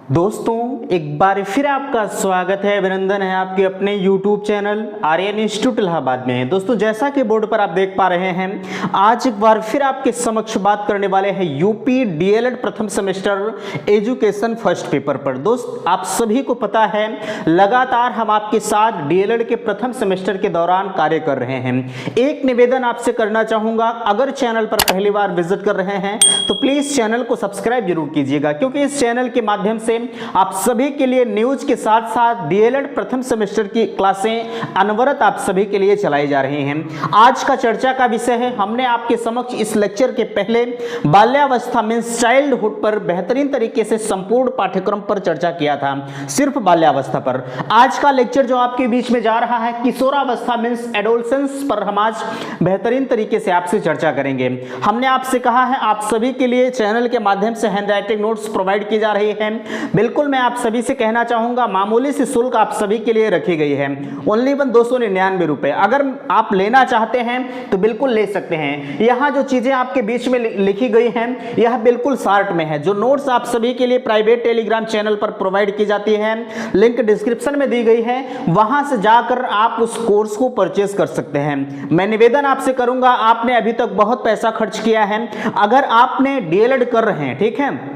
दोस्तों एक बार फिर आपका स्वागत है, अभिनंदन है आपके अपने YouTube channel Aryan institute Allahabad में। दोस्तों जैसा कि बोर्ड पर आप देख पा रहे हैं, आज एक बार फिर आपके समक्ष बात करने वाले हैं यूपी डीएलएड प्रथम सेमेस्टर एजुकेशन फर्स्ट पेपर पर। दोस्त आप सभी को पता है लगातार हम आपके साथ डीएलएड के प्रथम सेमेस्टर के दौरान कार्य कर रहे हैं। एक निवेदन आपसे करना चाहूंगा, अगर चैनल पर पहली बार विजिट कर रहे हैं तो प्लीज चैनल को सब्सक्राइब जरूर कीजिएगा, क्योंकि इस चैनल के माध्यम से आप सभी के लिए न्यूज के साथ साथ डीएलएड प्रथम सेमेस्टर की क्लासें अनवरत आप सभी के लिए चलाई जा रही हैं। आज का चर्चा का विषय है, हमने आपके समक्ष इस लेक्चर के पहले बाल्यावस्था मींस चाइल्डहुड पर बेहतरीन तरीके से संपूर्ण पाठ्यक्रम पर चर्चा किया था, सिर्फ बाल्यावस्था पर। आज का लेक्चर जो आपके बीच में जा रहा है किशोरावस्था मींस एडोलसेंस पर हम आज बेहतरीन तरीके से आपसे चर्चा करेंगे। हमने आपसे कहा है आप सभी के लिए चैनल के माध्यम से हैंडराइटिंग नोट्स प्रोवाइड की जा रही है। बिल्कुल मैं आप सभी से कहना चाहूंगा, मामूली सी शुल्क आप सभी के लिए रखी गई है, ओनली 299 रुपए। अगर आप लेना चाहते हैं तो बिल्कुल ले सकते हैं। यहाँ जो चीजें आपके बीच में लिखी गई हैं यह बिल्कुल शार्ट में है। जो नोट्स आप सभी के लिए प्राइवेट टेलीग्राम चैनल पर प्रोवाइड की जाती है, लिंक डिस्क्रिप्शन में दी गई है, वहां से जाकर आप उस कोर्स को परचेज कर सकते हैं। मैं निवेदन आपसे करूंगा, आपने अभी तक बहुत पैसा खर्च किया है। अगर आपने डीएलएड कर रहे हैं, ठीक है,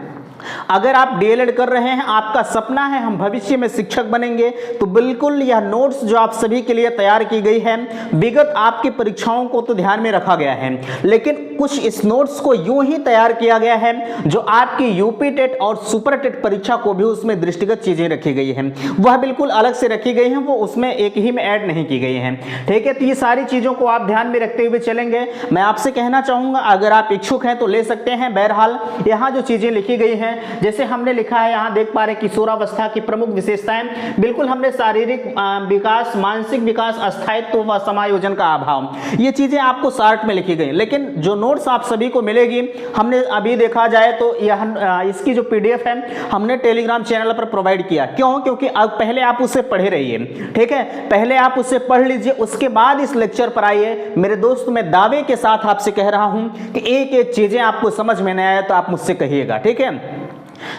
अगर आप डीएलएड कर रहे हैं, आपका सपना है हम भविष्य में शिक्षक बनेंगे, तो बिल्कुल यह नोट्स जो आप सभी के लिए तैयार की गई है, विगत आपकी परीक्षाओं को तो ध्यान में रखा गया है, लेकिन कुछ इस नोट्स को यूं ही तैयार किया गया है जो आपकी यूपी टेट और सुपर टेट परीक्षा को भी उसमें दृष्टिगत चीजें रखी गई हैं, वह बिल्कुल अलग से रखी गई हैं, वो उसमें एक ही में ऐड नहीं की गई हैं। ठीक है, तो ये सारी चीजों को आप ध्यान में रखते हुए चलेंगे। मैं आपसे कहना चाहूंगा अगर आप इच्छुक हैं तो ले सकते हैं। बहरहाल यहाँ जो चीजें लिखी गई हैं, जैसे हमने लिखा है, यहाँ देख पा रहे किशोरावस्था की प्रमुख विशेषताएं, बिल्कुल हमने शारीरिक विकास, मानसिक विकास, अस्थायित्व व समायोजन का अभाव, ये चीजें आपको शार्ट में लिखी गई। लेकिन जो नोट्स आप सभी को मिलेगी, हमने अभी देखा जाए तो यह इसकी जो पीडीएफ है हमने टेलीग्राम चैनल पर प्रोवाइड किया। क्यों? क्योंकि अब पहले आप उसे पढ़े रहिए, ठीक है, पहले आप उसे पढ़ लीजिए, उसके बाद इस लेक्चर पर आइए। मेरे दोस्त, मैं दावे के साथ आपसे कह रहा हूं कि एक एक चीजें आपको समझ में नहीं आए तो आप मुझसे कहिएगा, ठीक है।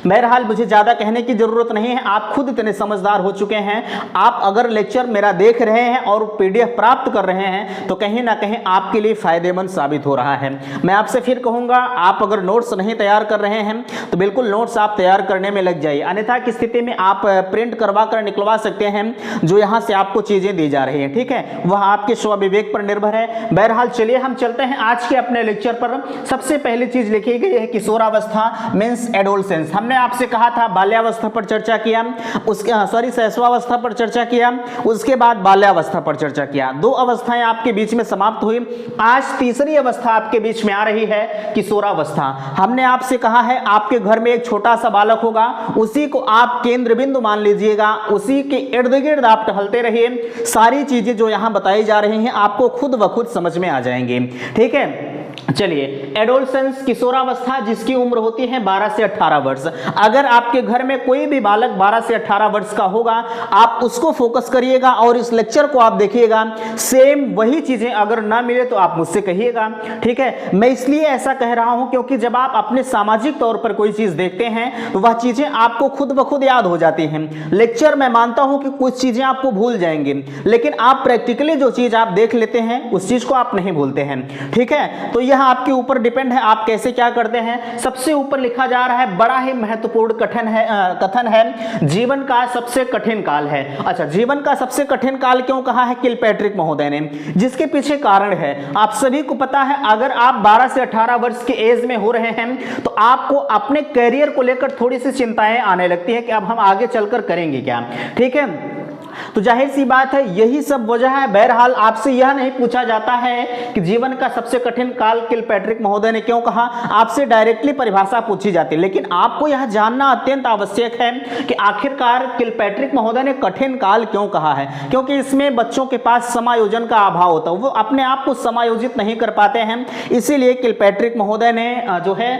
बहरहाल मुझे ज्यादा कहने की जरूरत नहीं है, आप खुद इतने समझदार हो चुके हैं। आप अगर लेक्चर मेरा देख रहे हैं और पीडीएफ प्राप्त कर रहे हैं तो कहीं ना कहीं आपके लिए फायदेमंद साबित हो रहा है। मैं आपसे फिर कहूंगा, आप अगर नोट्स नहीं तैयार कर रहे हैं तो बिल्कुल नोट्स आप तैयार करने में लग जाइए, अन्यथा की स्थिति में आप प्रिंट करवा कर निकलवा सकते हैं जो यहाँ से आपको चीजें दी जा रही है, ठीक है, वह आपके स्वविवेक पर निर्भर है। बहरहाल चलिए हम चलते हैं आज के अपने लेक्चर पर। सबसे पहली चीज लिखी गई है किशोरावस्था मींस एडोलसेंस। हमने आपसे कहा था बाल्यावस्था पर चर्चा किया, उसके शैशवावस्था पर चर्चा किया, उसके बाद बाल्यावस्था पर चर्चा किया। दो अवस्थाएं आपके बीच में समाप्त हुई, आज तीसरी अवस्था आपके बीच में आ रही है किशोरावस्था। हमने आपसे कहा है आपके घर में एक छोटा सा बालक होगा, उसी को आप केंद्र बिंदु मान लीजिएगा, उसी के इर्द गिर्द आप टहलते रहिए। सारी चीजें जो यहां बताई जा रही हैं आपको खुद ब खुद समझ में आ जाएंगी, ठीक है। चलिए, एडोलसेंस किशोरावस्था जिसकी उम्र होती है 12 से 18 वर्ष। अगर आपके घर में कोई भी बालक 12 से 18 वर्ष का होगा, आप उसको फोकस करिएगा और इस लेक्चर को आप देखिएगा। सेम वही चीजें अगर ना मिले तो आप मुझसे कहिएगा, ठीक है। मैं इसलिए ऐसा कह रहा हूं क्योंकि जब आप अपने सामाजिक तौर पर कोई चीज देखते हैं तो वह चीजें आपको खुद ब खुद याद हो जाती हैं। लेक्चर मैं मानता हूं कि कुछ चीजें आपको भूल जाएंगी, लेकिन आप प्रैक्टिकली जो चीज आप देख लेते हैं उस चीज को आप नहीं भूलते हैं, ठीक है। तो यह आपके ऊपर डिपेंड है आप कैसे क्या करते हैं। सबसे ऊपर लिखा जा रहा है, बड़ा ही महत्वपूर्ण कथन है, जीवन का सबसे कठिन काल है। अच्छा, जीवन का सबसे कठिन काल क्यों कहा है किलपैट्रिक महोदय ने? जिसके पीछे कारण है, आप सभी को पता है, अगर आप 12 से 18 वर्ष के एज में हो रहे हैं तो आपको अपने करियर को लेकर थोड़ी सी चिंताएं आने लगती है कि अब हम आगे चलकर करेंगे क्या, ठीक है। तो जाहिर सी बात है यही सब वजह है। बहरहाल आपसे यह नहीं पूछा जाता है कि जीवन का सबसे कठिन काल किलपैट्रिक महोदय ने क्यों कहा, आपसे डायरेक्टली परिभाषा पूछी जाती है, लेकिन आपको यह जानना अत्यंत आवश्यक है कि आखिरकार किलपैट्रिक महोदय ने कठिन काल क्यों कहा है। क्योंकि इसमें बच्चों के पास समायोजन का अभाव होता है, वो अपने आप को समायोजित नहीं कर पाते हैं, इसीलिए किलपैट्रिक महोदय ने जो है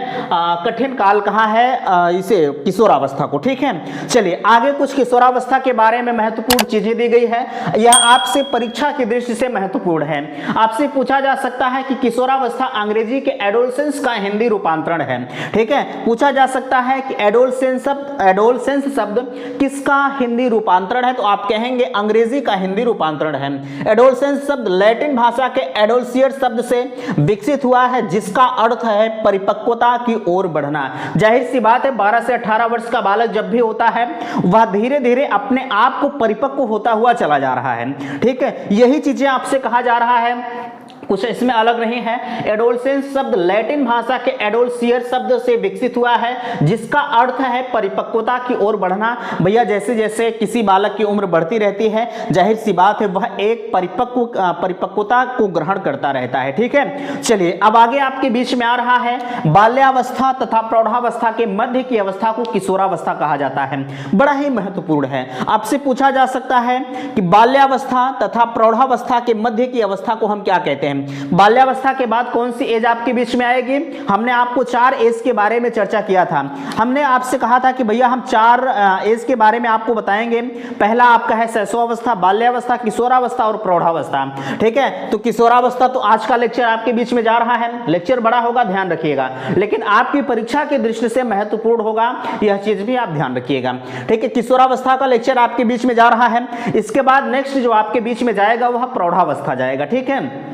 कठिन काल कहा है इसे किशोरावस्था को, ठीक है। चलिए आगे कुछ किशोरावस्था के बारे में महत्वपूर्ण महत्वपूर्ण चीजें दी गई है, यह आपसे परीक्षा की दृष्टि से महत्वपूर्ण है। आपसे पूछा जा सकता है कि किशोरावस्था अंग्रेजी के एडोलसेंस का हिंदी रूपांतरण है। ठीक है, पूछा जा सकता है कि एडोलसेंस शब्द किसका हिंदी रूपांतरण है, तो आप कहेंगे अंग्रेजी का हिंदी रूपांतरण है। एडोलसेंस शब्द लैटिन भाषा के एडोल्सियर शब्द से विकसित हुआ है, जिसका अर्थ है परिपक्वता की ओर बढ़ना। जाहिर सी बात है 12 से 18 वर्ष का बालक जब भी होता है वह धीरे धीरे अपने आप को परिपक्व होता हुआ चला जा रहा है। ठीक है, यही चीजें आपसे कहा जा रहा है, कुछ इसमें अलग नहीं है। एडोलसेंस शब्द लैटिन भाषा के एडोल्सियर शब्द से विकसित हुआ है, जिसका अर्थ है परिपक्वता की ओर बढ़ना। भैया जैसे जैसे किसी बालक की उम्र बढ़ती रहती है, जाहिर सी बात है वह एक परिपक्वता को ग्रहण करता रहता है। ठीक है, चलिए अब आगे आपके बीच में आ रहा है, बाल्यावस्था तथा प्रौढ़ावस्था के मध्य की अवस्था को किशोरावस्था कहा जाता है। बड़ा ही महत्वपूर्ण है, आपसे पूछा जा सकता है कि बाल्यावस्था तथा प्रौढ़ावस्था के मध्य की अवस्था को हम क्या कहते हैं। बाल्यावस्था के बाद कौन सी एज आपके बीच में आएगी, हमने आपको 4 एज के बारे में चर्चा किया था। हमने आपसे कहा था कि भैया हम 4 एज के बारे में आपको बताएंगे। पहला आपका है शैशवावस्था, बाल्यावस्था, किशोरावस्था और प्रौढ़ावस्था। ठीक है, तो किशोरावस्था तो आज का लेक्चर आपके बीच में जा रहा है, लेक्चर बड़ा होगा, ध्यान रखिएगा, लेकिन आपकी परीक्षा की दृष्टि से महत्वपूर्ण होगा, यह चीज भी आप ध्यान रखिएगा। ठीक है, किशोरावस्था का लेक्चर आपके बीच में जा रहा है। इसके बाद नेक्स्ट जो आपके बीच में जाएगा वह प्रौढ़ावस्था जाएगा। ठीक है,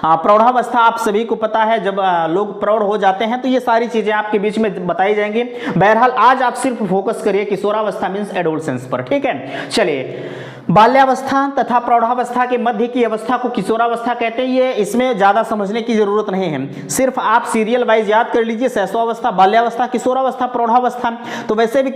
प्रौढ़ावस्था आप सभी को पता है, जब लोग प्रौढ़ हो जाते हैं तो ये सारी चीजें आपके बीच में बताई जाएंगी। बहरहाल आज आप सिर्फ फोकस करिए किशोरावस्था मींस एडोलसेंस पर। ठीक है, चलिए बाल्यावस्था तथा प्रौढ़ावस्था के मध्य की अवस्था को किशोरावस्था कहते हैं। ये इसमें ज्यादा समझने की जरूरत नहीं है, सिर्फ आप सीरियल वाइज याद कर लीजिए, शैशवावस्था, बाल्यावस्था, किशोरावस्था, प्रौढ़ावस्था। तो वैसे भी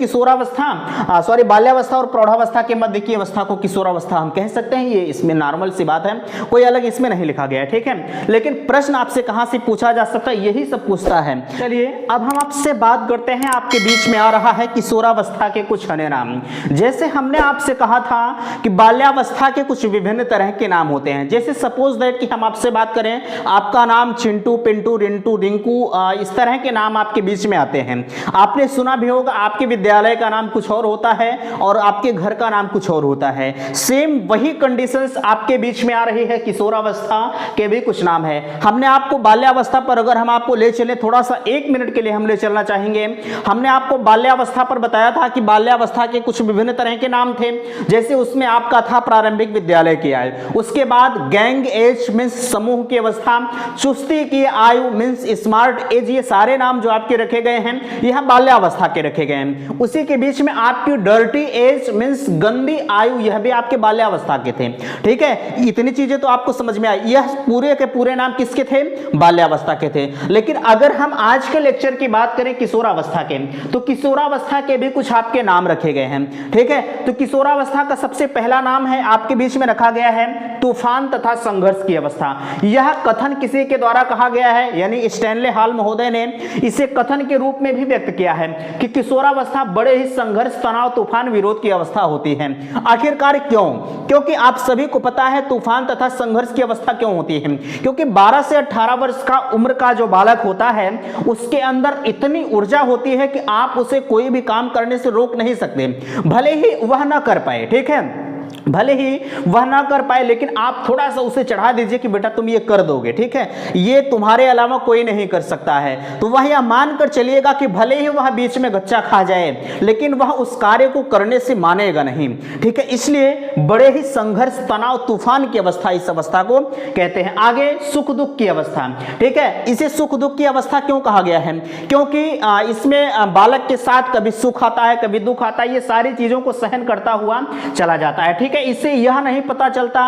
बाल्यावस्था और प्रौढ़ावस्था के मध्य की अवस्था को किशोरावस्था हम कह सकते हैं, ये इसमें नॉर्मल सी बात है, कोई अलग इसमें नहीं लिखा गया है। ठीक है, लेकिन प्रश्न आपसे कहां से पूछा जा सकता है, यही सब पूछता है। चलिए अब हम आपसे बात करते हैं, आपके बीच में आ रहा है किशोरावस्था के कुछ अन्य नाम। जैसे हमने आपसे कहा था कि बाल्यावस्था के कुछ विभिन्न तरह के नाम होते हैं। जैसे सपोज दैट कि हम आपसे बात करें, आपका नाम चिंटू, पिंटू, रिंटू, रिंकू, इस तरह के नाम आपके बीच में आते हैं। आपने सुना भी होगा आपके विद्यालय का नाम कुछ और होता है और आपके घर का नाम कुछ और होता है। सेम वही कंडीशंस आपके बीच में आ रही है, किशोरावस्था के भी कुछ नाम है। हमने आपको बाल्यावस्था पर अगर हम आपको ले चले, थोड़ा सा 1 मिनट के लिए हम ले चलना चाहेंगे। हमने आपको बाल्यावस्था पर बताया था कि बाल्यावस्था के कुछ विभिन्न तरह के नाम थे। जैसे उसमें आपका था प्रारंभिक विद्यालय की आयु, उसके बाद गैंग एज मींस समूह की अवस्था, चुस्ती की आयु मींस स्मार्ट एज, ये सारे नाम जो आपके रखे गए हैं यह बाल्यावस्था के रखे गए हैं। उसी के बीच में आपकी डर्टी एज मींस गंदी आयु, यह भी आपके बाल्यावस्था के थे। ठीक है, इतनी चीजें तो आपको समझ में आई, यह पूरे के पूरे नाम किसके थे, बाल्यावस्था के थे। लेकिन अगर हम आज के लेक्चर की बात करें किशोरावस्था के, तो किशोरावस्था के भी कुछ आपके नाम रखे गए हैं। ठीक है, तो किशोरावस्था का सबसे पहला नाम है आपके बीच में रखा गया है तूफान तथा संघर्ष की अवस्था। यह कथन किसी के द्वारा कहा गया है, यानी स्टैनले हॉल महोदय ने इसे कथन के रूप में भी व्यक्त किया है कि किशोरावस्था बड़े ही संघर्ष, तनाव, तूफान, विरोध की अवस्था होती है। आखिरकार क्यों? क्योंकि आप सभी को पता है तूफान तथा संघर्ष की अवस्था क्यों होती है, क्योंकि 12 से 18 वर्ष का उम्र का जो बालक होता है उसके अंदर इतनी ऊर्जा होती है कि आप उसे कोई भी काम करने से रोक नहीं सकते, भले ही वह ना कर पाए। ठीक है, भले ही वह ना कर पाए, लेकिन आप थोड़ा सा उसे चढ़ा दीजिए कि बेटा तुम ये कर दोगे। ठीक है, ये तुम्हारे अलावा कोई नहीं कर सकता है, तो वह यह मानकर चलिएगा कि भले ही वह बीच में गच्चा खा जाए, लेकिन वह उस कार्य को करने से मानेगा नहीं। ठीक है, इसलिए बड़े ही संघर्ष, तनाव, तूफान की अवस्था, इस अवस्था को कहते हैं। आगे सुख दुख की अवस्था। ठीक है, इसे सुख दुख की अवस्था क्यों कहा गया है? क्योंकि इसमें बालक के साथ कभी सुख आता है, कभी दुख आता है, ये सारी चीजों को सहन करता हुआ चला जाता है। ठीक है, इससे यह नहीं पता चलता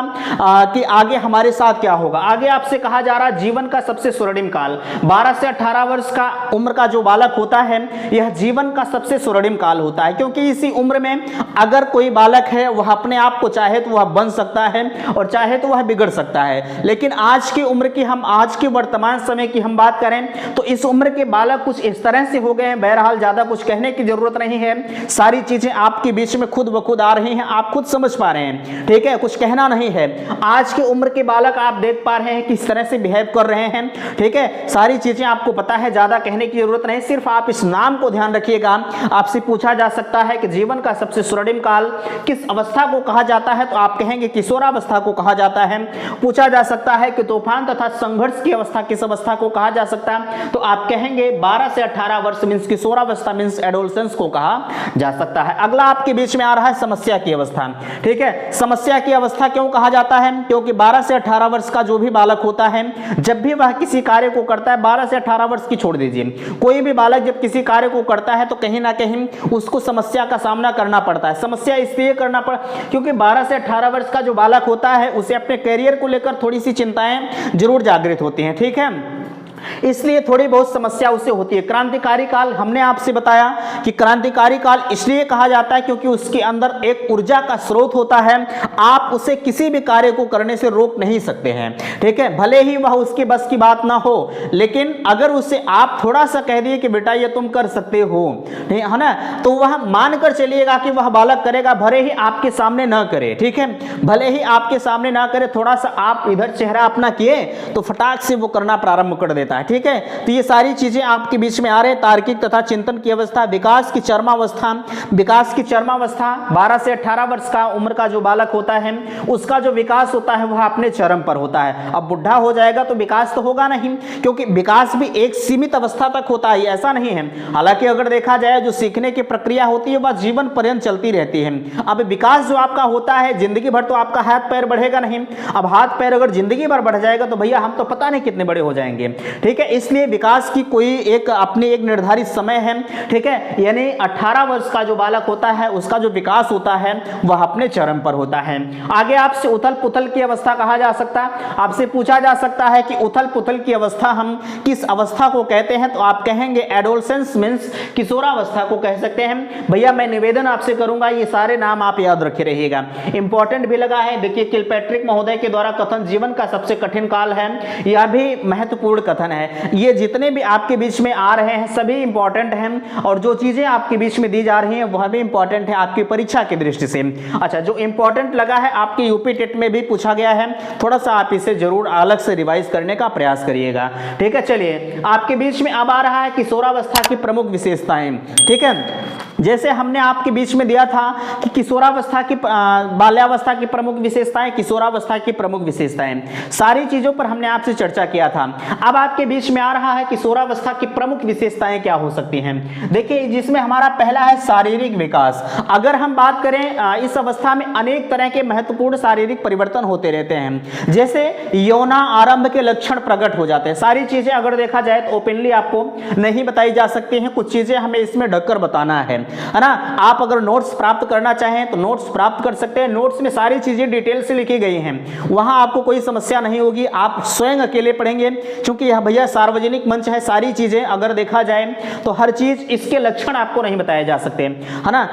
कि आगे हमारे साथ क्या होगा। आगे आपसे कहा जा रहा जीवन का सबसे स्वर्णिम काल, 12 से 18 वर्ष का उम्र का जो बालक होता है यह जीवन का सबसे स्वर्णिम काल होता है, क्योंकि इसी उम्र में अगर कोई बालक है वह अपने आप को चाहे तो वह बन सकता है और चाहे तो वह बिगड़ सकता है। लेकिन आज की उम्र की, हम आज के वर्तमान समय की हम बात करें तो इस उम्र के बालक कुछ इस तरह से हो गए हैं। बहरहाल ज्यादा कुछ कहने की जरूरत नहीं है, सारी चीजें आपके बीच में खुद ब खुद आ रही हैं, आप खुद समझ पा रहे हैं, ठीक है, कुछ कहना नहीं है। आज की उम्र के बालक आप देख पा रहे हैं किस तरह से बिहेव कर रहे हैं, ठीक है, सारी चीजें आपको पता है, ज्यादा कहने की जरूरत नहीं, सिर्फ आप इस नाम को ध्यान रखिएगा। आपसे पूछा जा सकता है कि जीवन का सबसे स्वर्णिम काल किस अवस्था को कहा जाता है, तो आप कहेंगे किशोरावस्था को कहा जाता है। पूछा जा सकता है कि तूफान तथा संघर्ष की अवस्था किस अवस्था को कहा जा सकता है, तो आप कहेंगे 12 से 18 वर्ष मींस किशोरावस्था मींस एडोलसेंस को कहा जा सकता है। अगला आपके बीच में आ रहा है समस्या की अवस्था, ठीक है। समस्या की अवस्था क्यों कहा जाता है, क्योंकि 12 से 18 वर्ष का जो भी बालक होता है, जब भी वह किसी कार्य को करता है, 12 से 18 वर्ष की छोड़ दीजिए, कोई भी बालक जब किसी कार्य को करता है तो कहीं ना कहीं उसको समस्या का सामना करना पड़ता है। समस्या इसलिए करना क्योंकि 12 से 18 वर्ष का जो बालक होता है उसे अपने करियर को लेकर थोड़ी सी चिंताएं जरूर जागृत होती हैं, ठीक है, इसलिए थोड़ी बहुत समस्या उससे होती है। क्रांतिकारी काल हमने आपसे बताया कि क्रांतिकारी काल इसलिए कहा जाता है क्योंकि उसके अंदर एक ऊर्जा का स्रोत होता है, आप उसे किसी भी कार्य को करने से रोक नहीं सकते हैं, ठीक है, भले ही वह उसके बस की बात ना हो, लेकिन अगर उसे आप थोड़ा सा कह दिए कि बेटा ये तुम कर सकते हो, है ना, तो वह मानकर चलिएगा कि वह बालक करेगा, भले ही आपके सामने ना करे, ठीक है, भले ही आपके सामने ना करे, थोड़ा सा आप इधर चेहरा अपना किए तो फटाक से वो करना प्रारंभ कर देता है, ठीक है। तो ये सारी चीजें आपके बीच में आ रहे हैं। तार्किक तथा चिंतन की अवस्था, विकास की चरमावस्था, विकास की चरमावस्था 12 से 18 वर्ष का उम्र का जो बालक होता है उसका जो विकास होता है वह अपने चरम पर होता है। अब बुढ़ा हो जाएगा तो विकास तो होगा नहीं, क्योंकि विकास भी एक सीमित अवस्था तक होता है, ऐसा नहीं है। हालांकि अगर देखा जाए जो सीखने की प्रक्रिया होती है वह जीवन पर्यंत चलती रहती है। अब विकास जो आपका होता है जिंदगी भर तो आपका हाथ पैर बढ़ेगा नहीं। अब हाथ पैर अगर जिंदगी भर बढ़ जाएगा तो भैया हम तो पता नहीं कितने बड़े हो जाएंगे, ठीक है। इसलिए विकास की कोई एक अपनी एक निर्धारित समय है, ठीक है, यानी 18 वर्ष का जो बालक होता है उसका जो विकास होता है वह अपने चरम पर होता है। आगे आपसे उथल पुथल की अवस्था कहा जा सकता है। आपसे पूछा जा सकता है कि उथल पुथल की अवस्था हम किस अवस्था को कहते हैं, तो आप कहेंगे एडोलसेंस मींस किशोरावस्था को कह सकते हैं। भैया मैं निवेदन आपसे करूंगा ये सारे नाम आप याद रखे रहिएगा, इंपॉर्टेंट भी लगा है। देखिए किलपैट्रिक महोदय के द्वारा कथन जीवन का सबसे कठिन काल है, यह भी महत्वपूर्ण कथन है। ये जितने भी आपके बीच में आ रहे हैं सभी इंपॉर्टेंट हैं, और जो चीजें आपके बीच में दी जा रही हैं वह भी इंपॉर्टेंट है आपकी परीक्षा की दृष्टि से। अच्छा, जो इंपॉर्टेंट लगा है आपके यूपी टेट में भी पूछा गया है, थोड़ा सा आप इसे जरूर अलग से रिवाइज करने का प्रयास करिएगा, ठीक है। चलिए आपके बीच में अब आ रहा है किशोरावस्था की प्रमुख विशेषताएं, ठीक है। जैसे हमने आपके बीच में दिया था कि किशोरावस्था की बाल्यावस्था की प्रमुख विशेषताएं, किशोरावस्था की प्रमुख विशेषताएं, सारी चीजों पर हमने आपसे चर्चा किया था। अब आपके बीच में आ रहा है किशोरावस्था की प्रमुख विशेषताएं क्या हो सकती हैं। देखिए जिसमें हमारा पहला है शारीरिक विकास। अगर हम बात करें इस अवस्था में अनेक तरह के महत्वपूर्ण शारीरिक परिवर्तन होते रहते हैं, जैसे यौना आरंभ के लक्षण प्रकट हो जाते हैं। सारी चीजें अगर देखा जाए तो ओपनली आपको नहीं बताई जा सकती हैं, कुछ चीजें हमें इसमें ढककर बताना है ना। आप अगर नोट्स प्राप्त करना चाहें तो नोट्स प्राप्त कर सकते हैं, नोट्स में सारी चीजें डिटेल से लिखी गई हैं, वहां आपको कोई समस्या नहीं होगी, आप स्वयं अकेले पढ़ेंगे, क्योंकि यह भैया सार्वजनिक मंच है। सारी चीजें अगर देखा जाए तो हर चीज इसके लक्षण आपको नहीं बताए जा सकते, है ना।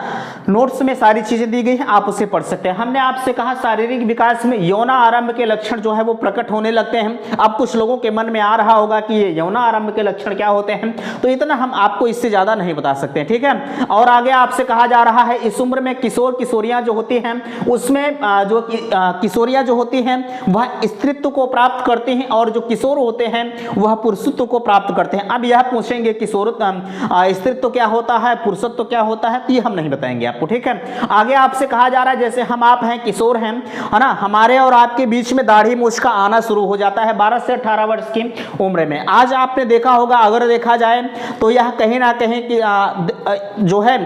नोट्स में सारी चीजें दी गई हैं, आप उसे पढ़ सकते हैं। हमने आपसे कहा शारीरिक विकास में यौना आरंभ के लक्षण जो है वो प्रकट होने लगते हैं। अब कुछ लोगों के मन में आ रहा होगा कि ये यौना आरंभ के लक्षण क्या होते हैं, तो इतना हम आपको इससे ज्यादा नहीं बता सकते, ठीक है। और आगे आपसे कहा जा रहा है इस उम्र में किशोर किशोरियां जो होती हैं उसमें जो किशोरियां जो होती हैं वह स्त्रीत्व को प्राप्त करती हैं, और जो किशोर होते हैं वह पुरुषत्व को प्राप्त करते हैं। अब यह पूछेंगे किशोर स्त्रीत्व क्या होता है, पुरुषत्व क्या होता है, ये हम नहीं बताएंगे आपको, ठीक है। आगे आपसे कहा जा रहा है जैसे हम आप हैं किशोर हैं, है ना, हमारे और आपके बीच में दाढ़ी मूंछ का आना शुरू हो जाता है 12 से 18 वर्ष की उम्र में। आज आपने देखा होगा, अगर देखा जाए तो यह कहीं ना कहीं कि जो है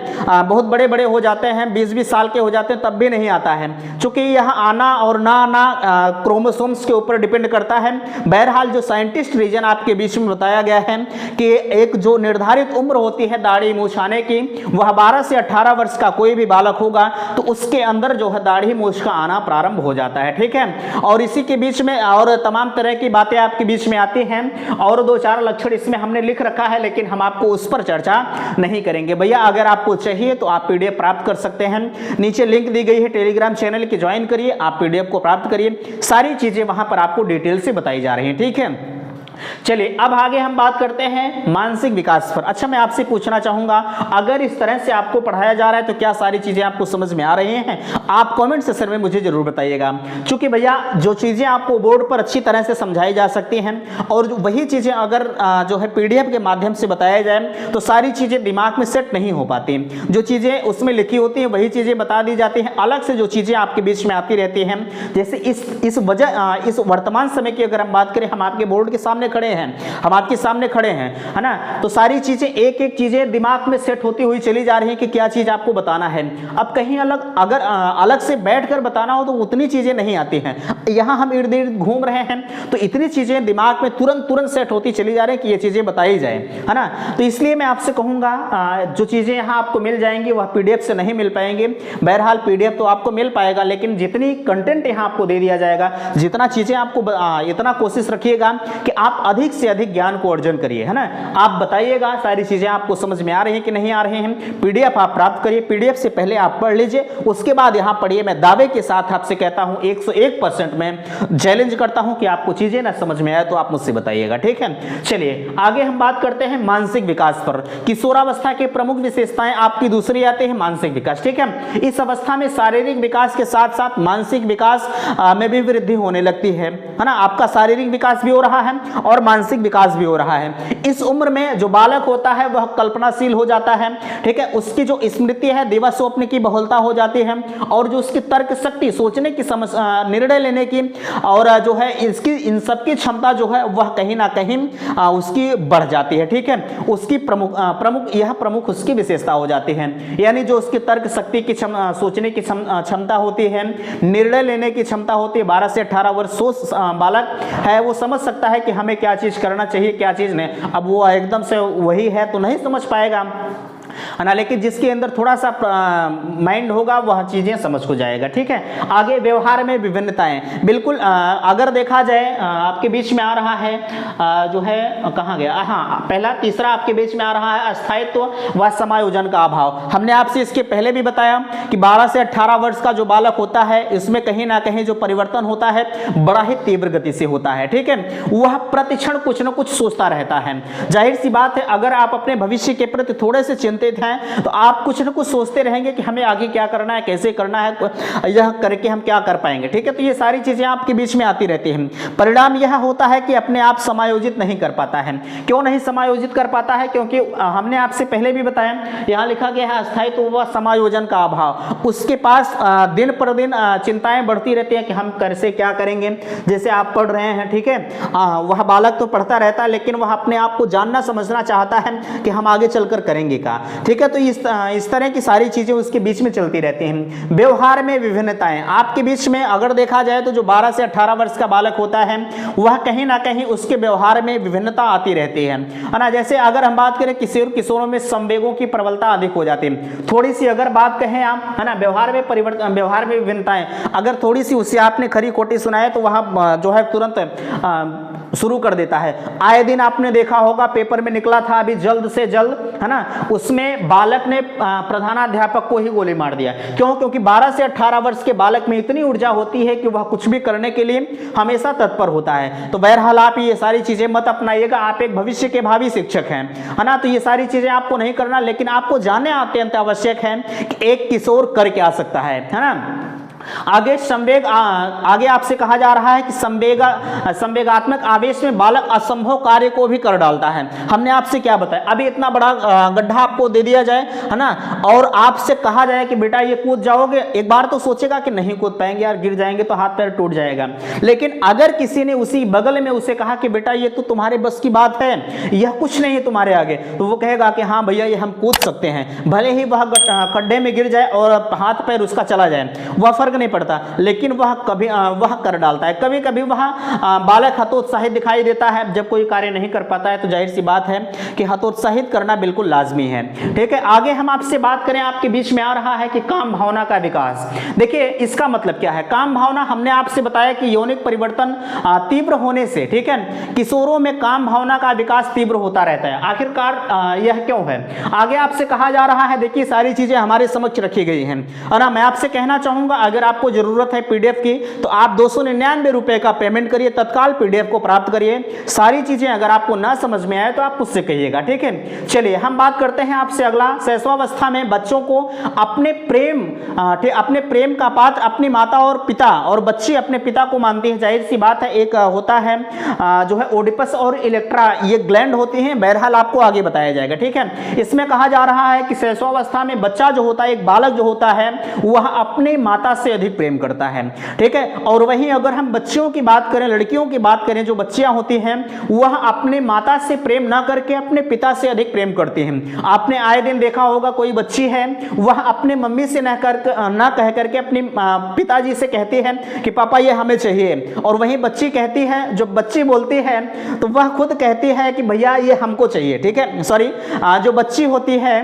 बहुत बड़े बड़े हो जाते हैं, 20-20 साल के हो जाते हैं तब भी नहीं आता है, क्योंकि यह आना और ना आना क्रोमोसोम्स के ऊपर डिपेंड करता है। बहरहाल जो साइंटिस्ट रीजन आपके बीच में बताया गया है कि एक जो निर्धारित उम्र होती है दाढ़ी मूंछ आने की, वह 12 से 18 वर्ष का कोई भी बालक होगा तो उसके अंदर जो है दाढ़ी मूंछ का आना प्रारंभ हो जाता है, ठीक है। और इसी के बीच में और तमाम तरह की बातें आपके बीच में आती हैं, और 2-4 लक्षण इसमें हमने लिख रखा है, लेकिन हम आपको उस पर चर्चा नहीं करेंगे। भैया अगर आपको चाहिए तो आप पीडीएफ प्राप्त कर सकते हैं, नीचे लिंक दी गई है टेलीग्राम चैनल की, ज्वाइन करिए, आप पीडीएफ को प्राप्त करिए, सारी चीजें वहां पर आपको डिटेल से बताई जा रही हैं, ठीक है। चलिए अब आगे हम बात करते हैं मानसिक विकास पर। अच्छा, मैं आपसे पूछना चाहूंगा, अगर इस तरह से आपको पढ़ाया जा रहा है तो क्या सारी चीजें आपको समझ में आ रही हैं? आप कमेंट सेक्शन में मुझे जरूर बताइएगा। क्योंकि भैया जो चीजें आपको बोर्ड पर अच्छी तरह से समझाई जा सकती हैं और वही चीजें अगर जो है पीडीएफ के माध्यम से बताया जाए तो सारी चीजें दिमाग में सेट नहीं हो पाती। जो चीजें उसमें लिखी होती हैं वही चीजें बता दी जाती हैं, अलग से जो चीजें आपके बीच में आती रहती हैं। जैसे इस वर्तमान समय की अगर हम बात करें, हम आपके बोर्ड के सामने खड़े हैं, हम आपके सामने खड़े हैं, है ना, तो सारी चीजें एक एक चीजें दिमाग में सेट होती हुई चली जा रही है कि क्या चीज आपको बताना है। अब कहीं अगर अलग से बैठकर बताना हो तो उतनी चीजें नहीं आती हैं। यहां हम इर्द गिर्द घूम रहे हैं तो इतनी चीजें दिमाग में तुरंत सेट होती चली जा रही है कि ये चीजें बताई जाए, है ना। तो इसलिए मैं आपसे कहूंगा जो चीजें यहां आपको मिल जाएंगी वह पीडीएफ से नहीं मिल पाएंगे। बहरहाल पीडीएफ तो आपको मिल पाएगा, लेकिन जितनी कंटेंट यहां आपको दे दिया जाएगा, जितना चीजें आपको इतना कोशिश रखिएगा कि आप अधिक से अधिक ज्ञान को अर्जन करिए, है ना। आप बताइएगा सारी चीजें आपको समझ में आ रही हैं कि नहीं आ रही हैं। पीडीएफ आप प्राप्त करिए, पीडीएफ से पहले आप पढ़ लीजिए, उसके बाद यहां पढ़िए। मैं दावे के साथ आपसे कहता हूं 101% में चैलेंज करता हूं कि आपको चीजें ना समझ में आए तो आप मुझसे बताइएगा, ठीक है। चलिए आगे हम बात करते हैं मानसिक विकास पर। किशोरावस्था के प्रमुख विशेषताएं आपकी दूसरी आती है मानसिक विकास, ठीक है। इस अवस्था में शारीरिक विकास के साथ साथ मानसिक विकास में भी वृद्धि होने लगती है ना। आपका शारीरिक विकास भी हो रहा है और मानसिक विकास भी हो रहा है। इस उम्र में जो बालक होता है वह कल्पनाशील हो जाता है, ठीक है। उसकी जो स्मृति है दिवा स्वप्न की बहुलता हो जाती है और जो उसकी तर्क शक्ति, सोचने की, निर्णय लेने की और जो है इसकी इन सब की क्षमता जो है वह कहीं ना कहीं उसकी बढ़ जाती है, ठीक है। उसकी प्रमुख उसकी विशेषता हो जाती है। यानी जो उसकी तर्क शक्ति की सोचने की क्षमता होती है, निर्णय लेने की क्षमता होती है। 12 से 18 वर्ष बालक है, वो समझ सकता है कि हमें क्या चीज करना चाहिए क्या चीज नहीं। अब वो एकदम से वही है तो नहीं समझ पाएगा, है ना, लेकिन जिसके अंदर थोड़ा सा माइंड होगा वह चीजें समझ को जाएगा, ठीक है। आगे व्यवहार में विभिन्नताएं, बिल्कुल अगर देखा जाए आपके बीच में आ रहा है जो है कहाँ गया, हाँ पहला तीसरा आपके बीच में आ रहा है अस्थायित्व व समायोजन का अभाव। हमने आपसे इसके पहले भी बताया कि 12 से 18 वर्ष का जो बालक होता है इसमें कहीं ना कहीं जो परिवर्तन होता है बड़ा ही तीव्र गति से होता है, ठीक है। वह प्रतिक्षण कुछ न कुछ सोचता रहता है। जाहिर सी बात है, अगर आप अपने भविष्य के प्रति थोड़े से चिंतित हैं तो आप कुछ न कुछ सोचते रहेंगे कि हमें आगे क्या करना है, कैसे करना है, यह करके हम क्या कर पाएंगे, ठीक है। तो ये सारी चीजें आपके बीच में आती रहती हैं। परिणाम यह होता है कि अपने आप समायोजित नहीं कर पाता है। क्यों नहीं समायोजित कर पाता है? क्योंकि हमने आपसे पहले भी बताया, यहां लिखा गया है अस्थायित्व व समायोजन का अभाव। उसके पास दिन पर दिन चिंताएं बढ़ती रहती हैं कि हम कैसे क्या करेंगे। जैसे आप पढ़ रहे हैं, ठीक है, वह बालक तो पढ़ता रहता है लेकिन वह अपने आप को जानना समझना चाहता है कि हम आगे चलकर करेंगे क्या, ठीक है। तो इस तरह की सारी चीजें उसके बीच में चलती रहती हैं। व्यवहार में विभिन्नताएं आपके बीच में अगर देखा जाए तो जो 12 से 18 वर्ष का बालक होता है वह कहीं ना कहीं उसके व्यवहार में विभिन्नता आती रहती है ना। जैसे अगर हम बात करें किशोरों में संवेगों की प्रबलता अधिक हो जाती है। थोड़ी सी अगर बात कहें आप, है ना, व्यवहार में परिवर्तन, व्यवहार में विभिन्नताएं अगर थोड़ी सी उसे आपने खरी खोटी सुनाए तो वह जो है तुरंत शुरू कर देता है। आए दिन आपने देखा होगा, पेपर में निकला था अभी जल्द से जल्द, है ना, उसमें बालक ने प्रधानाध्यापक को ही गोली मार दिया। क्यों? क्योंकि 12 से 18 वर्ष के बालक में इतनी ऊर्जा होती है कि वह कुछ भी करने के लिए हमेशा तत्पर होता है। तो बहरहाल आप ये सारी चीजें मत अपनाइएगा। आप एक भविष्य के भावी शिक्षक हैं, है ना, तो ये सारी चीजें आपको नहीं करना, लेकिन आपको जानना अत्यंत आवश्यक है कि एक किशोर कर क्या सकता है ना। आगे संवेग, आगे आपसे कहा जा रहा है कि संवेगात्मक आवेश में बालक असंभव कार्य को भी कर डालता है। हमने आपसे क्या बताया, अभी इतना बड़ा गड्ढा आपको दे दिया जाए, है ना, और आपसे कहा जाए कि बेटा ये कूद जाओगे, एक बार तो सोचेगा कि नहीं कूद पाएंगे यार, गिर जाएंगे तो हाथ पैर टूट जाएगा। लेकिन अगर किसी ने उसी बगल में उसे कहा कि बेटा ये तो तुम्हारे बस की बात है, यह कुछ नहीं है तुम्हारे आगे, तो वो कहेगा कि हाँ भैया ये हम कूद सकते हैं। भले ही वह खड्डे में गिर जाए और हाथ पैर उसका चला जाए, वह फर्क नहीं पड़ता, लेकिन वह कभी वह कर डालता है। कभी कभी वह बालक हतोत्साहित दिखाई देता है जब कोई कार्य नहीं कर पाता है, तो जाहिर सी बात है कि हतोत्साहित करना बिल्कुल लाजमी है, ठीक है। आगे हम आपसे बात करें, आपके बीच में आ रहा है कि काम भावना का विकास। देखिए इसका मतलब क्या है, काम भावना, हमने आपसे बताया कि यौनिक परिवर्तन तीव्र होने से, ठीक है, किशोरों में काम भावना का विकास तीव्र होता रहता है। आखिरकार यह क्यों है? आगे आपसे कहा जा रहा है, देखिए सारी चीजें हमारे समक्ष रखी गई हैं, और मैं आपसे कहना चाहूंगा, अगर अगर आपको जरूरत है पीडीएफ की तो आप 299 रुपए का पेमेंट करिए, तत्काल पीडीएफ को प्राप्त करिए। सारी चीजें अगर आपको ना समझ में आए तो आप मुझसे कहिएगा, ठीक है। चलिए हम बात करते हैं आपसे अगला। शैशवावस्था में बच्चों को अपने प्रेम का पात्र अपनी माता और पिता, और बच्ची अपने पिता को मानती है। जाहिर सी बात है, एक होता है जो है ओडिपस और इलेक्ट्रा, ये ग्लैंड होती हैं। बहरहाल आपको आगे बताया जाएगा, ठीक है। इसमें कहा जा रहा है कि शैशवावस्था में बच्चा जो होता है, एक बालक जो होता है, वह अपनी माता से अधिक प्रेम करता है, ठीक है। और वहीं अगर हम बच्चियों की बात करें, लड़कियों की बात करें, जो बच्चियां होती हैं वह अपने माता से प्रेम ना करके अपने पिता से अधिक प्रेम करती हैं। आपने आए दिन देखा होगा, कोई बच्ची है वह अपने मम्मी से ना कह करके अपने पिताजी से कहती है कि पापा ये हमें चाहिए, और वहीं बच्ची कहती है, जो बच्ची बोलती है तो वह खुद कहती है कि भैया ये हमको चाहिए, ठीक है। सॉरी, जो बच्ची होती है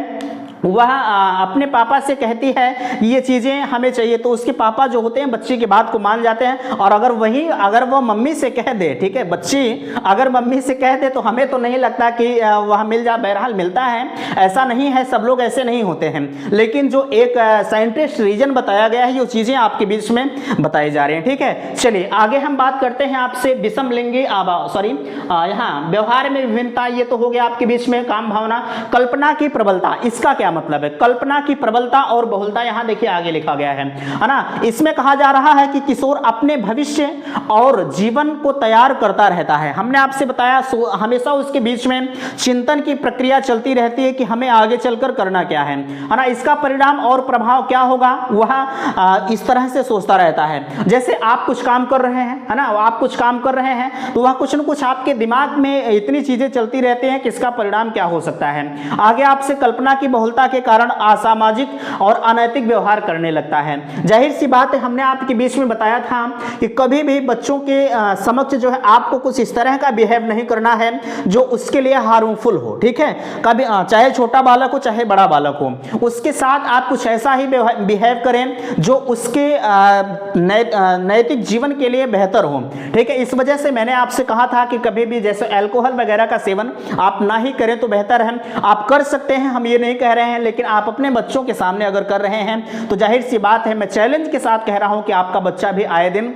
वह अपने पापा से कहती है ये चीज़ें हमें चाहिए, तो उसके पापा जो होते हैं बच्ची की बात को मान जाते हैं। और अगर वह मम्मी से कह दे, ठीक है, बच्ची अगर मम्मी से कह दे तो हमें तो नहीं लगता कि वह मिल जा, बहरहाल मिलता है, ऐसा नहीं है, सब लोग ऐसे नहीं होते हैं। लेकिन जो एक साइंटिस्ट रीजन बताया गया है, ये चीज़ें आपके बीच में बताई जा रही हैं, ठीक है। चलिए आगे हम बात करते हैं आपसे विषम लिंगी यहाँ व्यवहार में विभिन्नता, ये तो हो गया आपके बीच में काम भावना। कल्पना की प्रबलता, इसका क्या मतलब है? कल्पना की प्रबलता और बहुलता यहां देखिए आगे लिखा गया है ना। इसमें कहा जा रहा है कि किशोर अपने भविष्य और जीवन को तैयार करता रहता है। हमने आपसे बताया हमेशा उसके बीच में चिंतन की प्रक्रिया चलती रहती है कि हमें आगे चलकर करना क्या है ना। इसका परिणाम और प्रभाव क्या होगा, वह इस तरह से सोचता रहता है। जैसे आप कुछ काम कर रहे हैं, है ना, आप कुछ काम कर रहे हैं तो वह कुछ न कुछ आपके दिमाग में इतनी चीजें चलती रहती हैं कि इसका परिणाम क्या हो सकता है। आगे आपसे कल्पना की बहुलता के कारण असामाजिक और अनैतिक व्यवहार करने लगता है। जाहिर सी बात है, हमने आपके बीच में बताया था कि कभी भी बच्चों के समक्ष जो है आपको कुछ इस तरह का बिहेव नहीं करना है जो उसके लिए हार्मफुल हो, ठीक है। कभी चाहे छोटा बालक हो चाहे बड़ा बालक हो, उसके साथ आप कुछ ऐसा ही बिहेव करें जो उसके नैतिक जीवन के लिए बेहतर हो, ठीक है। इस वजह से मैंने आपसे कहा था कि कभी भी जैसे अल्कोहल वगैरह का सेवन आप ना ही करें तो बेहतर है। आप कर सकते हैं, हम ये नहीं कह रहे हैं, लेकिन आप अपने बच्चों के सामने अगर कर रहे हैं तो जाहिर सी बात है, मैं चैलेंज के साथ कह रहा हूं कि आपका बच्चा भी आए दिन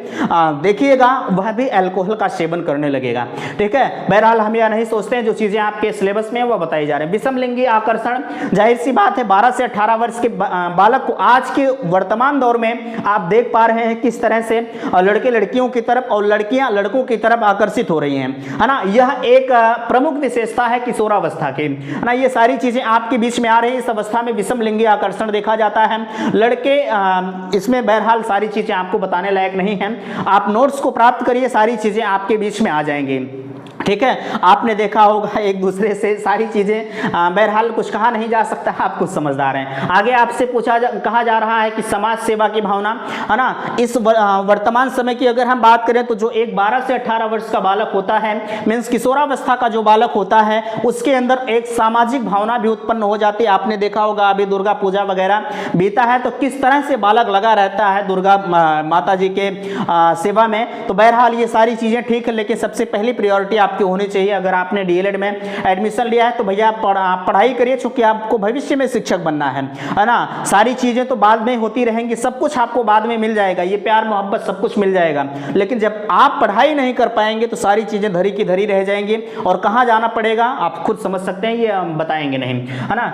देखिएगा वह भी अल्कोहल का सेवन करने लगेगा, ठीक है। बहरहाल हम यह नहीं सोचते हैं, जो चीजें आपके सिलेबस में वह बताई जा रही है। विषम लिंगी आकर्षण, जाहिर सी बात है 12 से 18 वर्ष के बालक को आज के वर्तमान दौर में आप देख पा रहे हैं किस तरह से लड़के लड़कियों की तरफ और लड़कियां लड़कों की तरफ आकर्षित हो रही हैं, है ना। यह एक प्रमुख विशेषता है किशोरावस्था की, है ना। ये सारी चीजें आपके बीच में आ रही है। इस अवस्था में विषम लिंगी आकर्षण देखा जाता है। लड़के इसमें बहरहाल सारी चीजें आपको बताने लायक नहीं है, आप नोट्स को प्राप्त करिए, सारी चीजें आपके बीच में आ जाएंगी, ठीक है। आपने देखा होगा एक दूसरे से सारी चीजें, बहरहाल कुछ कहा नहीं जा सकता, आप कुछ समझदार हैं। आगे आपसे कहा जा रहा है कि समाज सेवा की भावना, है ना। इस वर्तमान समय की अगर हम बात करें तो जो एक 12 से 18 वर्ष का बालक होता है, मीन्स किशोरावस्था का जो बालक होता है, उसके अंदर एक सामाजिक भावना भी उत्पन्न हो जाती है। आपने देखा होगा अभी दुर्गा पूजा वगैरह बीता है तो किस तरह से बालक लगा रहता है दुर्गा माता जी के सेवा में। तो बहरहाल ये सारी चीजें ठीक है, लेकिन सबसे पहली प्रायोरिटी आपकी होनी चाहिए। अगर आपने डीएलएड में एडमिशन लिया है तो भैया पढ़ाई करिए, क्योंकि आपको भविष्य में शिक्षक बनना है ना। सारी चीजें तो बाद में होती रहेंगी, सब कुछ आपको बाद में मिल जाएगा, ये प्यार मोहब्बत सब कुछ मिल जाएगा, लेकिन जब आप पढ़ाई नहीं कर पाएंगे तो सारी चीजें धरी की धरी रह जाएंगी और कहां जाना पड़ेगा आप खुद समझ सकते हैं, ये हम बताएंगे नहीं, है ना।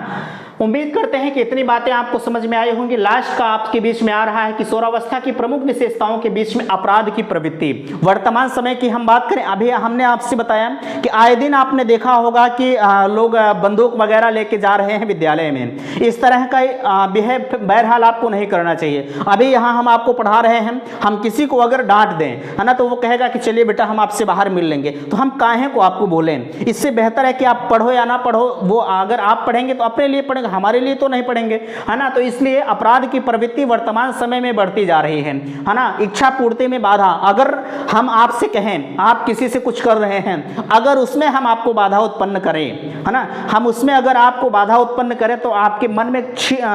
उम्मीद करते हैं कि इतनी बातें आपको समझ में आई होंगी। लास्ट का आपके बीच में आ रहा है किशोरावस्था की प्रमुख विशेषताओं के बीच में अपराध की प्रवृत्ति। वर्तमान समय की हम बात करें, अभी हमने आपसे बताया कि आए दिन आपने देखा होगा कि लोग बंदूक वगैरह लेके जा रहे हैं विद्यालय में। इस तरह का बिहेव बहरहाल आपको नहीं करना चाहिए। अभी यहाँ हम आपको पढ़ा रहे हैं, हम किसी को अगर डांट दें, है ना, तो वो कहेगा कि चलिए बेटा हम आपसे बाहर मिल लेंगे, तो हम काहे को आपको बोलें। इससे बेहतर है कि आप पढ़ो या ना पढ़ो, वो अगर आप पढ़ेंगे तो अपने लिए पढ़ेंगे, हमारे लिए तो नहीं पढ़ेंगे, है ना। तो इसलिए अपराध की प्रवृत्ति वर्तमान समय में बढ़ती जा रही है ना। इच्छा पूर्ति में बाधा, अगर हम आपसे कहें आप किसी से कुछ कर रहे हैं, अगर उसमें हम आपको बाधा उत्पन्न करें, है ना, हम उसमें अगर आपको बाधा उत्पन्न करें तो आपके मन में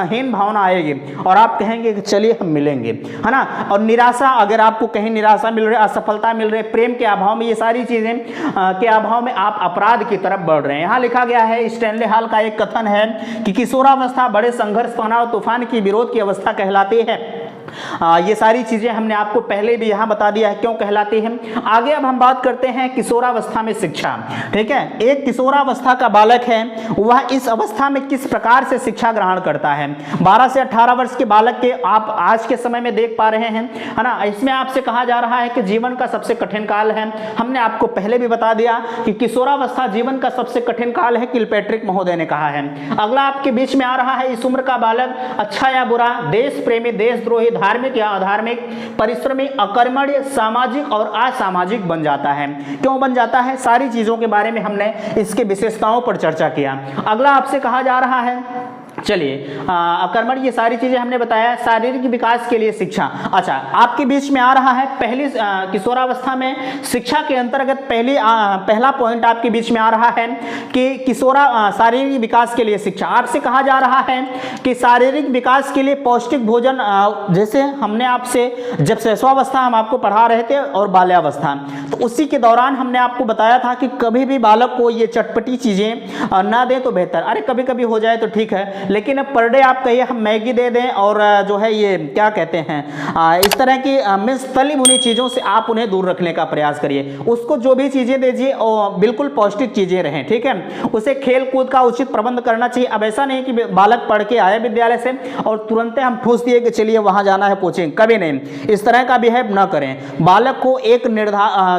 हीन भावना आएगी और आप कहेंगे कि चलिए हम मिलेंगे, है ना। और निराशा, अगर आपको कहीं निराशा मिल रही, असफलता मिल रही, प्रेम के अभाव में, ये सारी चीजें के अभाव में आप अपराध की तरफ बढ़ रहे हैं। यहाँ लिखा गया है, स्टैनले हॉल का एक कथन है कि किशोरावस्था बड़े संघर्ष, तनाव, तूफान की विरोध की अवस्था कहलाती है। ये सारी चीजें हमने आपको पहले भी यहां बता दिया है क्यों कहलाती है। आगे अब हम बात करते हैं किशोरावस्था में शिक्षा। ठीक है, एक किशोरावस्था का बालक है वह इस अवस्था में किस प्रकार से शिक्षा ग्रहण करता है। 12 से 18 वर्ष के बालक के आप आज के समय में देख पा रहे हैं, है ना। इसमें आपसे कहा जा रहा है कि जीवन का सबसे कठिन काल है। हमने आपको पहले भी बता दिया कि किशोरावस्था जीवन का सबसे कठिन काल है, किलपैट्रिक महोदय ने कहा है। अगला आपके बीच में आ रहा है, इस उम्र का बालक अच्छा या बुरा, देश प्रेमी, देशद्रोही, धार्मिक या अधार्मिक, परिश्रमी, अकर्मण्य, सामाजिक और असामाजिक बन जाता है। क्यों बन जाता है, सारी चीजों के बारे में हमने इसके विशेषताओं पर चर्चा किया। अगला आपसे कहा जा रहा है, चलिए अकर्मण, ये सारी चीजें हमने बताया। शारीरिक विकास के लिए शिक्षा, अच्छा आपके बीच में आ रहा है पहली किशोरावस्था में शिक्षा के अंतर्गत पहला पॉइंट आपके बीच में आ रहा है कि शारीरिक विकास के लिए शिक्षा। आपसे कहा जा रहा है कि शारीरिक विकास के लिए पौष्टिक भोजन, जैसे हमने आपसे जब शैशवावस्था हम आपको पढ़ा रहे थे और बाल्यावस्था, तो उसी के दौरान हमने आपको बताया था कि कभी भी बालक को ये चटपटी चीजें ना दें तो बेहतर। अरे कभी कभी हो जाए तो ठीक है, लेकिन पर डे आप कहिए हम मैगी दे दें और जो है ये क्या कहते हैं इस तरह की मिस तली भुनी चीज़ों से आप उन्हें दूर रखने का प्रयास करिए। उसको जो भी चीज़ें दीजिए बिल्कुल पौष्टिक चीज़ें रहें, ठीक है। उसे खेल कूद का उचित प्रबंध करना चाहिए। अब ऐसा नहीं कि बालक पढ़ के आए विद्यालय से और तुरंत हम ठूस दिए कि चलिए वहाँ जाना है कोचिंग, कभी नहीं। इस तरह का बिहेव न करें। बालक को एक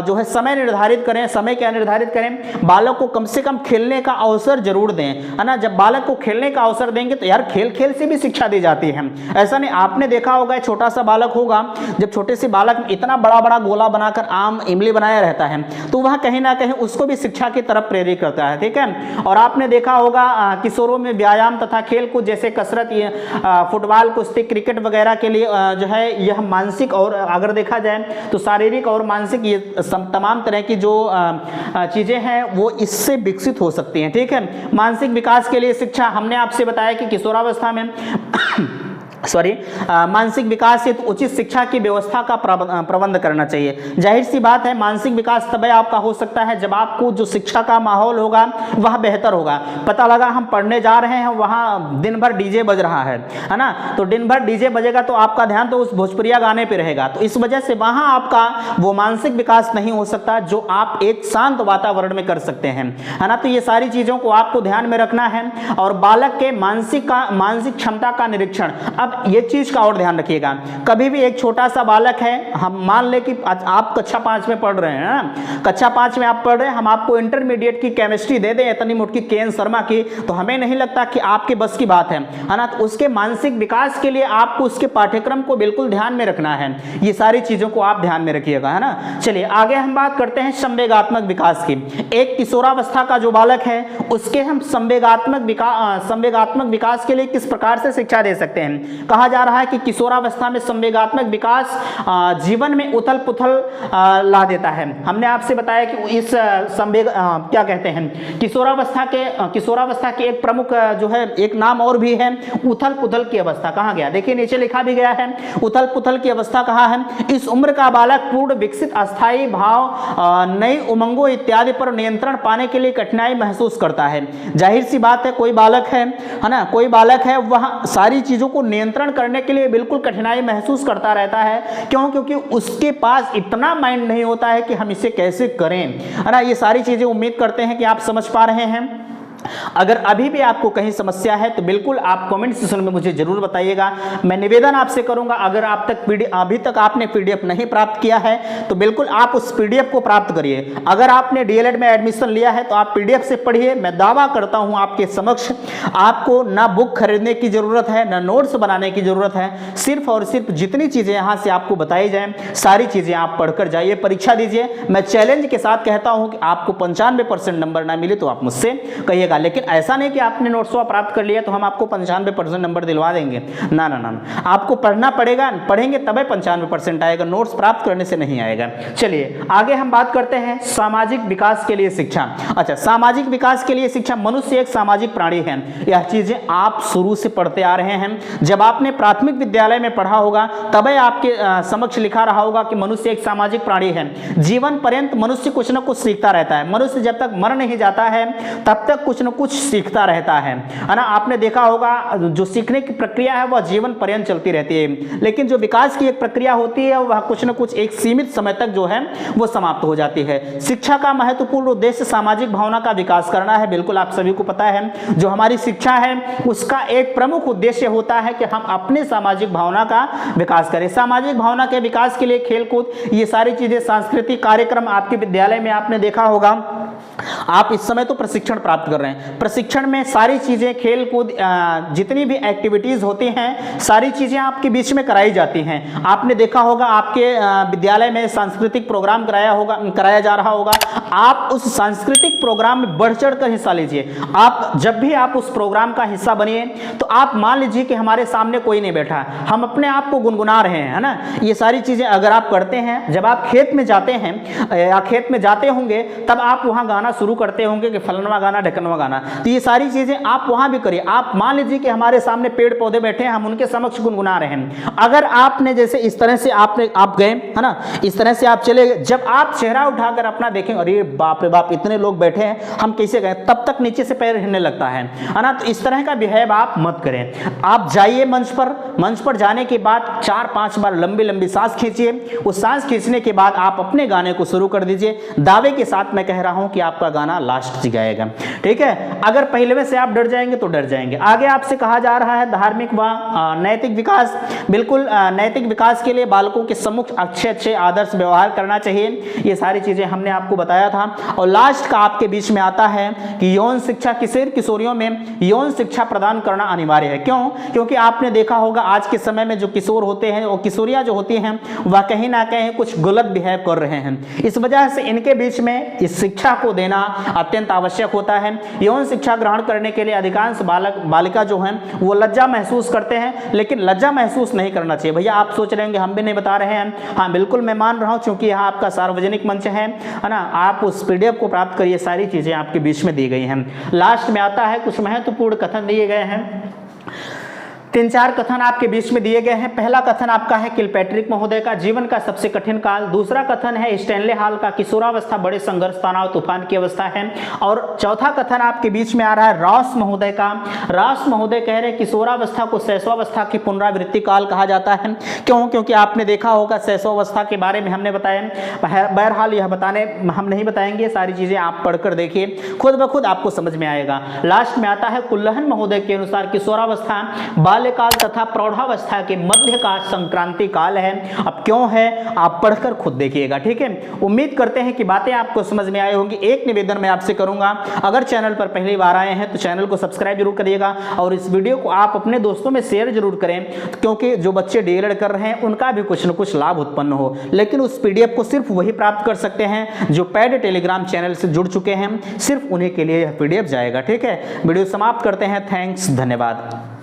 जो है समय निर्धारित करें। समय क्या निर्धारित करें, बालक को कम से कम खेलने का अवसर जरूर दें, है ना। जब बालक को खेलने का अवसर देंगे तो यार खेल खेल से भी शिक्षा दी जाती है। ऐसा नहीं, आपने देखा होगा छोटा सा बालक होगा, जब छोटे से बालक इतना बड़ा बड़ा गोला बनाकर आम इमली बनाया रहता है तो वह कहीं ना कहीं उसको भी शिक्षा की तरफ प्रेरित करता है, ठीक है। और आपने देखा होगा किशोरों में व्यायाम तथा खेल कूद जैसे कसरत, फुटबॉल, कुश्ती, क्रिकेट वगैरह के लिए जो है यह मानसिक और अगर देखा जाए तो शारीरिक और मानसिक ये तमाम तरह की जो चीजें हैं वो इससे विकसित हो सकती हैं, ठीक है। मानसिक विकास के लिए शिक्षा, हमने आपसे बताया कि किशोरावस्था में मानसिक विकास हेतु उचित शिक्षा की व्यवस्था का प्रबंध करना चाहिए। जाहिर सी बात है मानसिक विकास तभी आपका हो सकता है जब आपको जो शिक्षा का माहौल होगा वह बेहतर होगा। पता लगा हम पढ़ने जा रहे हैं, वहाँ दिन भर डीजे बज रहा है ना, तो दिन भर डीजे बजेगा तो आपका ध्यान तो उस भोजपुरिया गाने पे रहेगा, तो इस वजह से वहाँ आपका वो मानसिक विकास नहीं हो सकता जो आप एक शांत वातावरण में कर सकते हैं, है ना। तो ये सारी चीज़ों को आपको ध्यान में रखना है। और बालक के मानसिक क्षमता का निरीक्षण, अब ये चीज का और ध्यान रखिएगा। कभी भी एक छोटा सा बालक है, हम मान ले कि आप कक्षा 5 में पढ़ रहे हैं ना, कक्षा 5 में आप पढ़ रहे हैं, हम आपको इंटरमीडिएट की केमिस्ट्री दे दें इतनी मोटी के.एन. शर्मा की, तो हमें नहीं लगता कि आपके बस की बात है ना। तो उसके मानसिक विकास के लिए आपको उसके पाठ्यक्रम को बिल्कुल ध्यान में रखना है। ये सारी चीजों को आप ध्यान में रखिएगा, है ना। चलिए आगे हम बात करते हैं संवेगात्मक विकास की। एक किशोरावस्था का जो बालक है उसके हम संवेगात्मक विकास के लिए किस प्रकार से शिक्षा दे सकते हैं। कहा जा रहा है कि किशोरावस्था में संवेगात्मक विकास जीवन में उथल पुथल ला देता है। हमने आपसे बताया कि इस क्या कहते हैं किशोरावस्था के एक प्रमुख जो है एक नाम और भी है, उथल पुथल की अवस्था। कहा गया, देखिए नीचे लिखा भी गया है, उथल पुथल की अवस्था कहा है। इस उम्र का बालक पूर्ण विकसित अस्थायी भाव, नई उमंगों इत्यादि पर नियंत्रण पाने के लिए कठिनाई महसूस करता है। जाहिर सी बात है कोई बालक है ना, कोई बालक है वह सारी चीजों को नियंत्रण करने के लिए बिल्कुल कठिनाई महसूस करता रहता है। क्यों? क्योंकि उसके पास इतना माइंड नहीं होता है कि हम इसे कैसे करें, है ना। ये सारी चीजें उम्मीद करते हैं कि आप समझ पा रहे हैं। अगर अभी भी आपको कहीं समस्या है तो बिल्कुल आप कमेंट सेक्शन में मुझे जरूर बताइएगा। मैं निवेदन आपसे करूंगा, अगर अभी तक आपने पीडीएफ नहीं प्राप्त किया है तो बिल्कुल आप उस पीडीएफ को प्राप्त करिए। अगर आपने डीएलएड में एडमिशन लिया है तो आप पीडीएफ से पढ़िए। मैं दावा करता हूं आपके समक्ष, आपको ना बुक खरीदने की जरूरत है, ना नोट्स बनाने की जरूरत है। सिर्फ और सिर्फ जितनी चीजें यहां से आपको बताई जाए सारी चीजें आप पढ़कर जाइए, परीक्षा दीजिए। मैं चैलेंज के साथ कहता हूं कि आपको 95% नंबर ना मिले तो आप मुझसे कहिएगा, लेकिन ऐसा नहीं कि आपने नोट्स प्राप्त कर लिया तो हम आपको 95% नंबर दिलवा देंगे। ना ना ना, आपको पढ़ना पड़ेगा, पढ़ेंगे तभी 95% आएगा, नोट्स प्राप्त करने से नहीं आएगा। चलिए आगे हम बात करते हैं सामाजिक विकास के लिए शिक्षा। अच्छा, सामाजिक विकास के लिए शिक्षा, मनुष्य एक सामाजिक प्राणी है। यह चीजें आप शुरू से पढ़ते आ रहे हैं। जब आपने प्राथमिक विद्यालय में पढ़ा होगा तभी आपके समक्ष लिखा रहा होगा कि मनुष्य एक सामाजिक प्राणी है। जीवन पर्यंत मनुष्य कुछ न कुछ सीखता रहता है। मनुष्य जब तक मर नहीं जाता है तब तक कुछ कुछ न कुछ सीखता रहता है ना। आपने देखा होगा जो सीखने की प्रक्रिया है वह जीवन पर्यंत चलती रहती है, लेकिन जो विकास की एक प्रक्रिया होती है वह कुछ न कुछ एक सीमित समय तक जो है वो समाप्त हो जाती है। शिक्षा का महत्वपूर्ण उद्देश्य सामाजिक भावना का विकास करना है, बिल्कुल आप सभी को पता है। जो हमारी शिक्षा है उसका एक प्रमुख उद्देश्य होता है कि हम अपने सामाजिक भावना का विकास करें। सामाजिक भावना के विकास के लिए खेलकूद, ये सारी चीजें, सांस्कृतिक कार्यक्रम, आपके विद्यालय में आपने देखा होगा आप इस समय तो प्रशिक्षण प्राप्त कर रहे हैं। प्रशिक्षण में सारी चीजें, खेल कूद, जितनी भी एक्टिविटीज होती हैं सारी चीजें आपके बीच में कराई जाती हैं। आपने देखा होगा आपके विद्यालय में सांस्कृतिक प्रोग्राम कराया जा रहा होगा। आप उस सांस्कृतिक प्रोग्राम में बढ़ चढ़ कर हिस्सा लीजिए। आप जब भी आप उस प्रोग्राम का हिस्सा बनिए तो आप मान लीजिए कि हमारे सामने कोई नहीं बैठा, हम अपने आप को गुनगुना रहे हैं, है ना। ये सारी चीजें अगर आप करते हैं, जब आप खेत में जाते हैं या खेत में जाते होंगे तब आप वहां गाना शुरू करते होंगे कि फलनवा गाना ढकनवा गाना, तो ये सारी चीजें आप वहां भी करिए। आप मान लीजिए कि हमारे सामने पेड़ पौधे बैठे हैं, हम उनके समक्ष गुनगुना रहे हैं। अगर आपने जैसे इस तरह से आप गए, है ना, इस तरह से आप चले गए, जब आप चेहरा उठाकर अपना देखें, अरे बाप रे बाप इतने लोग बैठे हैं, हम कैसे गए, तब तक नीचे से पैर हिलने लगता है ना। तो इस तरह का बिहेव आप मत करें। आप जाइए मंच पर जाने के बाद 4-5 बार लंबी लंबी सांस खींचिए। उस सांस खींचने के बाद आप अपने गाने को शुरू कर दीजिए। दावे के साथ मैं कह रहा हूं कि आपका गाना लास्ट जी गाएगा, ठीक है। अगर पहले में से आप डर जाएंगे तो डर जाएंगे। आगे आपसे कहा जा रहा है धार्मिक व नैतिक विकास। बिल्कुल नैतिक विकास के लिए बालकों के सम्मुख अच्छे आदर्श व्यवहार करना चाहिए। ये सारी चीजें हमने आपको बताया था। और लास्ट का आपके बीच में आता है कि यौन शिक्षा, किशोर किशोरियों में यौन शिक्षा प्रदान करना अनिवार्य है। क्यों? क्योंकि आपने देखा होगा आज के समय में जो किशोर होते हैं और किशोरियां जो होती हैं वह कहीं ना कहीं कुछ गलत बिहेव कर रहे हैं। इस वजह से इनके बीच में इस शिक्षा को देना अत्यंत आवश्यक होता है। यौन शिक्षा ग्रहण करने के लिए अधिकांश बालिका जो हैं वो लज्जा महसूस करते हैं, लेकिन लज्जा महसूस नहीं करना चाहिए। भैया आप सोच रहे होंगे हम भी नहीं बता रहे हैं, हाँ बिल्कुल मैं मान रहा हूं, क्योंकि यहाँ आपका सार्वजनिक मंच है ना। आप उस पीडीएफ को प्राप्त करिए, सारी चीजें आपके बीच में दी गई हैं। लास्ट में आता है कुछ महत्वपूर्ण कथन दिए गए हैं। 3-4 कथन आपके बीच में दिए गए हैं। पहला कथन आपका है किलपैट्रिक महोदय का जीवन का सबसे कठिन काल। दूसरा कथन है स्टैनले हॉल का किशोरावस्था बड़े संघर्ष, तनाव, तूफान की अवस्था है। और चौथा कथन आपके बीच में आ रहा है रॉस महोदय का। रॉस महोदय कह रहे हैं किशोरावस्था को शैशवावस्था की पुनरावृत्ति काल कहा जाता है। क्यों? क्योंकि आपने देखा होगा शैशवावस्था के बारे में हमने बताया। बहरहाल यह बताने हम नहीं बताएंगे, सारी चीजें आप पढ़कर देखिए, खुद ब खुद आपको समझ में आएगा। लास्ट में आता है कुल्लहन महोदय के अनुसार किशोरावस्था बाल्यकाल तथा प्रौढ़ावस्था के मध्य का संक्रांति काल है। अब क्यों है आप पढ़कर खुद देखिएगा, ठीक है। उम्मीद करते हैं कि बातें आपको समझ में आई होंगी। एक निवेदन मैं आपसे करूंगा, अगर चैनल पर पहली बार आए हैं तो चैनल को सब्सक्राइब जरूर करिएगा और इस वीडियो को आप अपने दोस्तों में शेयर जरूर करें, क्योंकि जो बच्चे डीएलएड कर रहे हैं उनका भी कुछ न कुछ लाभ उत्पन्न हो। लेकिन उस पीडीएफ को सिर्फ वही प्राप्त कर सकते हैं जो पेड टेलीग्राम चैनल से जुड़ चुके हैं, सिर्फ उन्हीं के लिए यह पीडीएफ जाएगा, ठीक है। वीडियो समाप्त करते हैं। थैंक्स, धन्यवाद।